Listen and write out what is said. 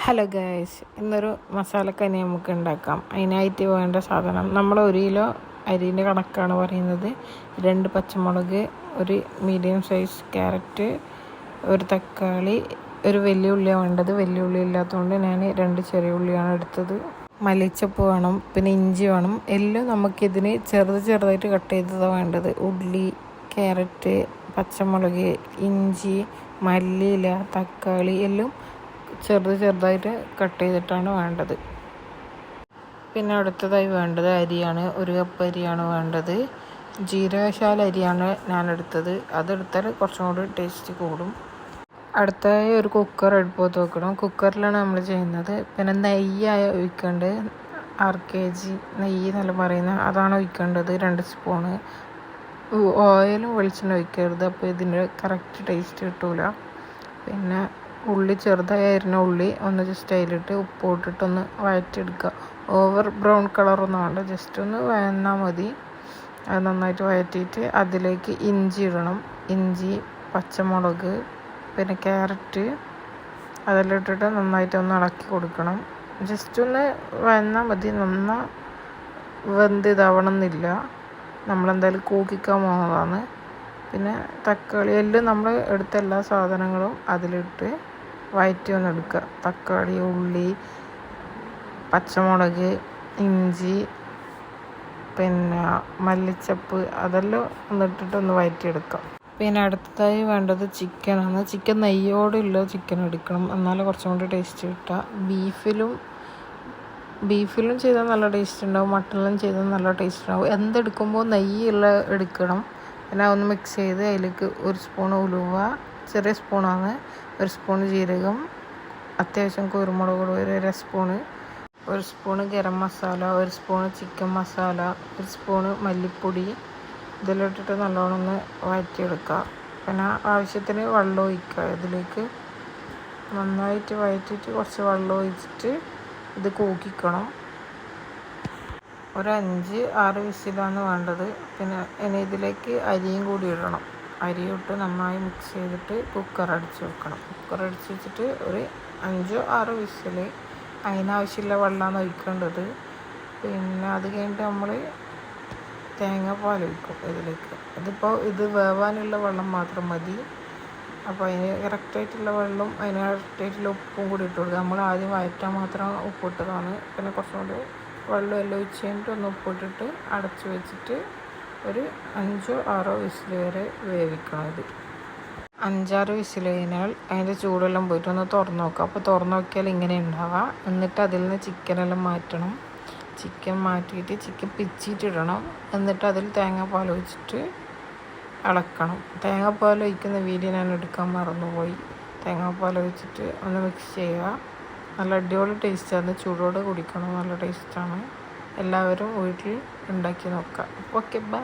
Hello guys, ഇന്നൊരു മസാലക്കനി നമുക്ക് ഉണ്ടാക്കാം. അതിനായിട്ട് വേണ്ട സാധനം, നമ്മൾ 1 കിലോ അരിൻ്റെ കണക്കാണ് പറയുന്നത്. 2 പച്ചമുളക്, ഒരു മീഡിയം സൈസ് ക്യാരറ്റ്, ഒരു തക്കാളി, ഒരു വലിയ ഉള്ളിയാണ് വേണ്ടത്. വലിയ ഉള്ളി ഇല്ലാത്തതുകൊണ്ട് ഞാൻ 2 ചെറിയ ഉള്ളിയാണ് എടുത്തത്. മല്ലിച്ചപ്പ് വേണം, പിന്നെ ഇഞ്ചി വേണം. എല്ലാം നമുക്കിതിന് ചെറുതായിട്ട് കട്ട് ചെയ്തതാണ് വേണ്ടത്. ഉള്ളി, ക്യാരറ്റ്, പച്ചമുളക്, ഇഞ്ചി, മല്ലിയില, തക്കാളി എല്ലാം ചെറുതായിട്ട് കട്ട് ചെയ്തിട്ടാണ് വേണ്ടത്. പിന്നെ അടുത്തതായി വേണ്ടത് അരിയാണ്. 1 കപ്പ് അരിയാണ് വേണ്ടത്. ജീരകശാല അരിയാണ് ഞാൻ എടുത്തത്. അതെടുത്താൽ കുറച്ചും കൂടി ടേസ്റ്റ് കൂടും. അടുത്തതായി ഒരു കുക്കർ അടുപ്പത്ത് വെക്കണം. കുക്കറിലാണ് നമ്മൾ ചെയ്യുന്നത്. പിന്നെ നെയ്യായ ഒഴിക്കേണ്ടത്. 6 kg നെയ്യ് എന്നല്ല പറയുന്നത്, അതാണ് ഒഴിക്കേണ്ടത്. 2 സ്പൂണ്. ഓയിലും വെളിച്ചെണ്ണ ഒഴിക്കരുത്, അപ്പോൾ ഇതിൻ്റെ കറക്റ്റ് ടേസ്റ്റ് കിട്ടൂല. പിന്നെ ഉള്ളി, ചെറുതായി അരിഞ്ഞ ഉള്ളി ഒന്ന് ജസ്റ്റ് അതിലിട്ട് ഉപ്പ് ഇട്ടിട്ടൊന്ന് വഴറ്റിയെടുക്കുക. ഓവർ ബ്രൗൺ കളറൊന്നും വേണ്ട, ജസ്റ്റ് ഒന്ന് വഴന്നാൽ മതി. അത് നന്നായിട്ട് വഴറ്റിയിട്ട് അതിലേക്ക് ഇഞ്ചി ഇടണം. ഇഞ്ചി, പച്ചമുളക്, പിന്നെ ക്യാരറ്റ് അതെല്ലാം ഇട്ടിട്ട് നന്നായിട്ട് ഒന്ന് ഇളക്കി കൊടുക്കണം. ജസ്റ്റ് ഒന്ന് വഴന്നാൽ മതി, നന്നായി വെന്ത് ഇതാവണം എന്നില്ല. നമ്മളെന്തായാലും കൂക്കിക്കാൻ പോകുന്നതാണ്. പിന്നെ തക്കാളി എല്ലാം നമ്മൾ എടുത്ത എല്ലാ സാധനങ്ങളും അതിലിട്ട് വഴറ്റി ഒന്ന് എടുക്കുക. തക്കാളി, ഉള്ളി, പച്ചമുളക്, ഇഞ്ചി, പിന്നെ മല്ലിച്ചപ്പ് അതെല്ലാം ഒന്നിട്ടിട്ടൊന്ന് വഴറ്റിയെടുക്കാം. പിന്നെ അടുത്തതായി വേണ്ടത് ചിക്കനാണ്. ചിക്കൻ നെയ്യോടുള്ള ചിക്കൻ എടുക്കണം, എന്നാലും കുറച്ചും കൂടി ടേസ്റ്റ് കിട്ടുക. ബീഫിലും ചെയ്താൽ നല്ല ടേസ്റ്റ് ഉണ്ടാവും, മട്ടണിലും ചെയ്താൽ നല്ല ടേസ്റ്റ് ഉണ്ടാവും. എന്തെടുക്കുമ്പോൾ നെയ്യുള്ള എടുക്കണം. പിന്നെ ഒന്ന് മിക്സ് ചെയ്ത് അതിലേക്ക് 1 സ്പൂൺ ഉലുവ, ചെറിയ സ്പൂണാണ്, 1 സ്പൂൺ ജീരകം, അത്യാവശ്യം കുരുമുളക് പൊടി 1 spoon, 1 spoon garam masala, 1 spoon chicken masala, 1 spoon മല്ലിപ്പൊടി ഇതെല്ലാം ഇട്ടിട്ട് നല്ലോണം ഒന്ന് വഴറ്റിയെടുക്കുക. പിന്നെ ആവശ്യത്തിന് വെള്ളം ഒഴിക്കുക. ഇതിലേക്ക് നന്നായിട്ട് വഴറ്റിയിട്ട് കുറച്ച് വെള്ളം ഒഴിച്ചിട്ട് ഇത് കൂക്കിക്കണം. ഒരു 5-6 വിസിലാണ് വേണ്ടത്. പിന്നെ ഇനി ഇതിലേക്ക് അരിയും കൂടി ഇടണം. അരി ഇട്ട് നന്നായി മിക്സ് ചെയ്തിട്ട് കുക്കർ അടിച്ച് വെക്കണം. കുക്കർ അടിച്ച് വെച്ചിട്ട് ഒരു 5-6 വിസിൽ. അതിനാവശ്യമുള്ള വെള്ളമാണ് ഒഴിക്കേണ്ടത്. പിന്നെ അത് കഴിഞ്ഞിട്ട് നമ്മൾ തേങ്ങാപ്പാൽ ഒഴിക്കും ഇതിലേക്ക്. ഇത് വേവാനുള്ള വെള്ളം മാത്രം മതി. അപ്പോൾ അതിന് കറക്റ്റായിട്ടുള്ള വെള്ളം, അതിന് കറക്റ്റായിട്ടുള്ള ഉപ്പും കൂടി ഇട്ട് കൊടുക്കുക. നമ്മൾ ആദ്യം വഴറ്റാൻ മാത്രം ഉപ്പിട്ടതാണ്. പിന്നെ കുറച്ചും കൂടി വെള്ളം എല്ലാം ഒഴിച്ച് കഴിഞ്ഞിട്ട് ഒന്ന് ഉപ്പിട്ടിട്ട് അടച്ച് വെച്ചിട്ട് ഒരു 5-6 വിസിൽ വരെ വേവിക്കണം. ഇത് 5-6 വിസിൽ കഴിഞ്ഞാൽ അതിൻ്റെ ചൂടെല്ലാം പോയിട്ട് ഒന്ന് തുറന്ന് നോക്കുക. അപ്പോൾ തുറന്ന് നോക്കിയാൽ ഇങ്ങനെ ഉണ്ടാവുക. എന്നിട്ട് അതിൽ നിന്ന് ചിക്കനെല്ലാം മാറ്റണം. ചിക്കൻ മാറ്റിയിട്ട് ചിക്കൻ പിച്ചിട്ടിടണം. എന്നിട്ട് അതിൽ തേങ്ങാപ്പാൽ ഒഴിച്ചിട്ട് ഇളക്കണം. തേങ്ങാപ്പാൽ ഒഴിക്കുന്ന വീഡിയോ ഞാൻ എടുക്കാൻ മറന്നുപോയി. തേങ്ങാപ്പാൽ ഒഴിച്ചിട്ട് ഒന്ന് മിക്സ് ചെയ്യുക. നല്ല അടിപൊളി ടേസ്റ്റാണ്. ചൂടോടെ കുടിക്കണം, നല്ല ടേസ്റ്റാണ്. എല്ലാവരും വീട്ടിൽ ഉണ്ടാക്കി നോക്കുക. Okay, by.